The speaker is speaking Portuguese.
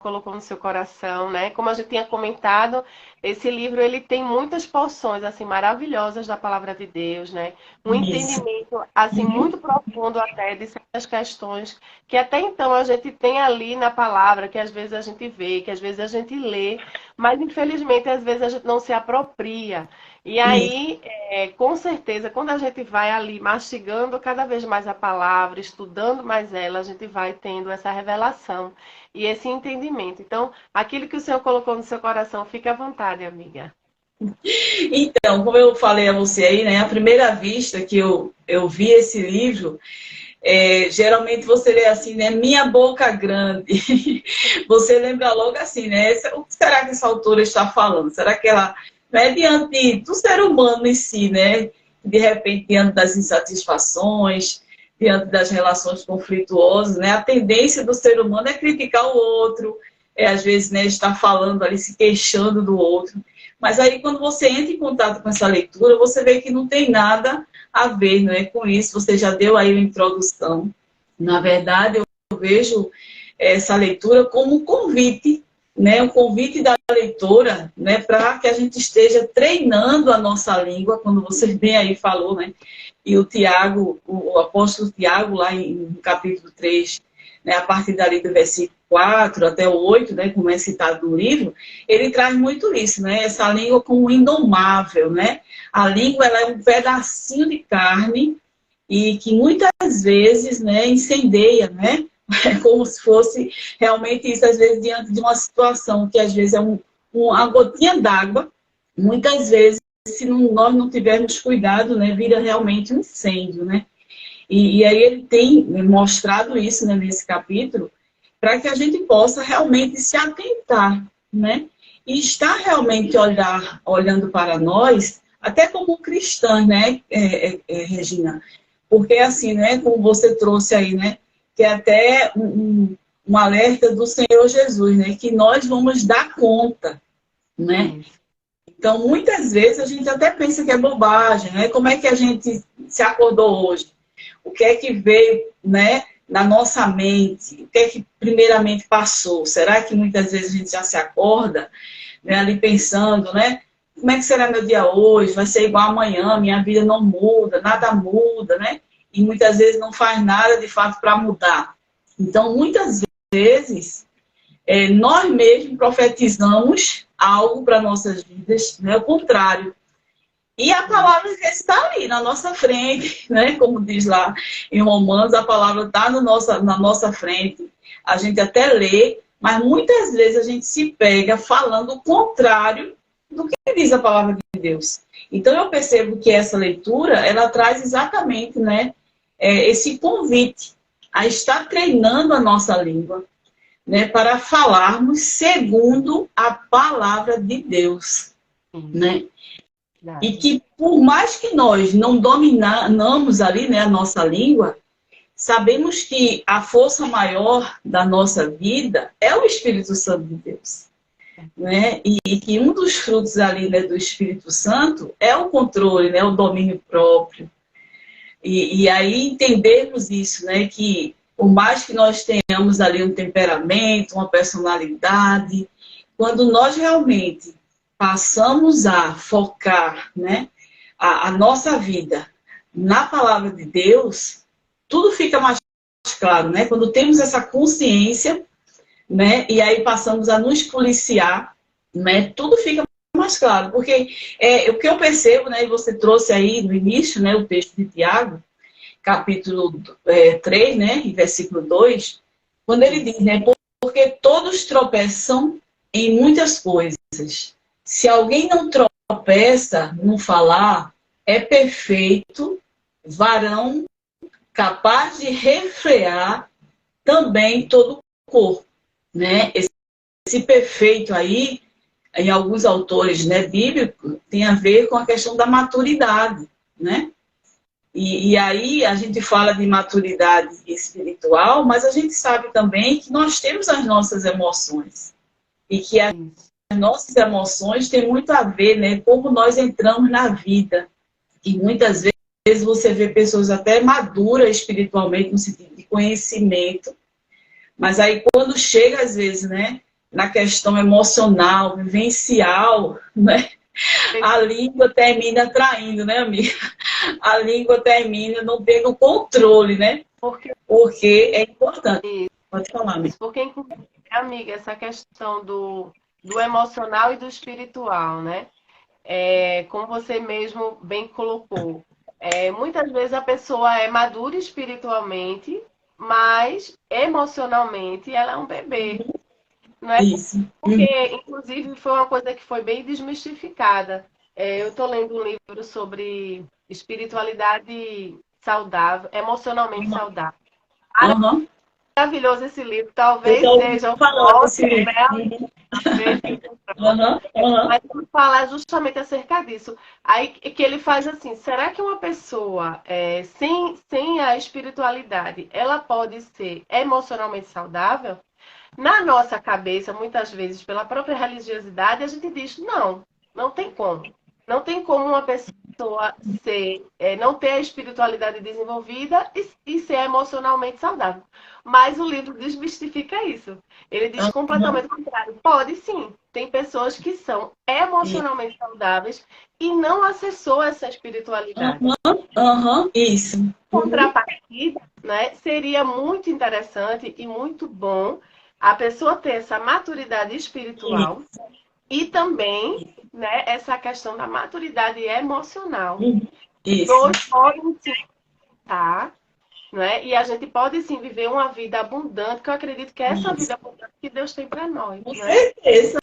colocou no seu coração, né? Como a gente tinha comentado, esse livro ele tem muitas porções assim maravilhosas da palavra de Deus, né? Um Isso. entendimento assim Uhum. muito profundo até de certas questões que até então a gente tem ali na palavra, que às vezes a gente vê, que às vezes a gente lê, mas infelizmente às vezes a gente não se apropria. E Isso. aí, com certeza, quando a gente vai ali mastigando cada vez mais a palavra, estudando mais ela, a gente vai tendo essa revelação e esse entendimento. Então, aquilo que o Senhor colocou no seu coração, fique à vontade, amiga. Então, como eu falei a você aí, né, a primeira vista que eu vi esse livro, geralmente você lê assim, né, minha boca grande. Você lembra logo assim, né, o que será que essa autora está falando? Será que ela, né, diante do ser humano em si, né, de repente, diante das insatisfações, diante das relações conflituosas, né, a tendência do ser humano é criticar o outro, às vezes, né, estar falando ali, se queixando do outro. Mas aí, quando você entra em contato com essa leitura, você vê que não tem nada a ver, não é, com isso. Você já deu aí uma introdução. Na verdade, eu vejo essa leitura como um convite, né, um convite da leitora, né, para que a gente esteja treinando a nossa língua, como você bem aí falou, né, e o Tiago, o apóstolo Tiago, lá no capítulo 3, né, a partir dali do versículo 4 até o 8, né, como é citado no livro, ele traz muito isso, né, essa língua como indomável, né, a língua ela é um pedacinho de carne e que muitas vezes, né, incendeia, né, é como se fosse realmente isso, às vezes, diante de uma situação que às vezes é uma gotinha d'água, muitas vezes, se nós não tivermos cuidado, né, vira realmente um incêndio, né. E aí ele tem mostrado isso, né, nesse capítulo, para que a gente possa realmente se atentar, né, e estar realmente olhando para nós, até como cristãs, né, Regina? Porque assim, né, como você trouxe aí, né, que é até um alerta do Senhor Jesus, né, que nós vamos dar conta, né? Isso. Então, muitas vezes a gente até pensa que é bobagem, né? Como é que a gente se acordou hoje? O que é que veio, né, na nossa mente? O que é que primeiramente passou? Será que muitas vezes a gente já se acorda, né, ali pensando, né? Como é que será meu dia hoje? Vai ser igual amanhã? Minha vida não muda, nada muda, né? E muitas vezes não faz nada de fato para mudar. Então, muitas vezes, nós mesmos profetizamos algo para nossas vidas, né? O contrário. E a palavra está ali na nossa frente, né? Como diz lá em Romanos, a palavra está no na nossa frente. A gente até lê, mas muitas vezes a gente se pega falando o contrário do que diz a palavra de Deus. Então eu percebo que essa leitura, ela traz exatamente, né, esse convite a estar treinando a nossa língua, né, para falarmos segundo a palavra de Deus, Isso. né? E Verdade. que por mais que nós não dominamos ali, né, a nossa língua, sabemos que a força maior da nossa vida é o Espírito Santo de Deus, né? E que um dos frutos ali, né, do Espírito Santo é o controle, né, o domínio próprio. E aí entendermos isso, né, que por mais que nós tenhamos ali um temperamento, uma personalidade, quando nós realmente passamos a focar, né, a nossa vida na palavra de Deus, tudo fica mais claro, né? Quando temos essa consciência, né, e aí passamos a nos policiar, né, tudo fica mais claro, porque o que eu percebo, né, e você trouxe aí no início, né, o texto de Tiago, capítulo 3, né, e versículo 2, quando ele diz, né, porque todos tropeçam em muitas coisas. Se alguém não tropeça no falar, é perfeito, varão, capaz de refrear também todo o corpo, né? Esse perfeito aí, em alguns autores, né, bíblicos, tem a ver com a questão da maturidade, né? E aí a gente fala de maturidade espiritual, mas a gente sabe também que nós temos as nossas emoções e que as Isso. nossas emoções têm muito a ver, né, como nós entramos na vida. E muitas vezes você vê pessoas até maduras espiritualmente, no sentido de conhecimento, mas aí quando chega, às vezes, né, na questão emocional, vivencial, né? A língua termina traindo, né, amiga? A língua termina não tendo controle, né? Porque é importante. Pode falar, amiga. Porque, inclusive, amiga, essa questão do emocional e do espiritual, né? Como você mesmo bem colocou, muitas vezes a pessoa é madura espiritualmente, mas emocionalmente ela é um bebê. Não é? Isso. Porque, inclusive, foi uma coisa que foi bem desmistificada. Eu estou lendo um livro sobre espiritualidade saudável, emocionalmente saudável. Uhum. Maravilhoso esse livro. Eu Talvez tô seja o falando desse próximo, livro. né? Uhum. Uhum. Mas vamos falar justamente acerca disso. Aí que ele faz assim, será que uma pessoa sem a espiritualidade, ela pode ser emocionalmente saudável? Na nossa cabeça, muitas vezes, pela própria religiosidade, a gente diz, não, não tem como. Não tem como uma pessoa não ter a espiritualidade desenvolvida e ser emocionalmente saudável. Mas o livro desmistifica isso. Ele diz completamente o contrário. Pode sim. Tem pessoas que são emocionalmente saudáveis e não acessou essa espiritualidade. Uhum. Isso. Contrapartida, né, seria muito interessante e muito bom a pessoa ter essa maturidade espiritual e também, né, essa questão da maturidade emocional. Isso. Dois podem se juntar, né? E a gente pode sim viver uma vida abundante, que eu acredito que é essa vida abundante que Deus tem para nós, Com né? certeza.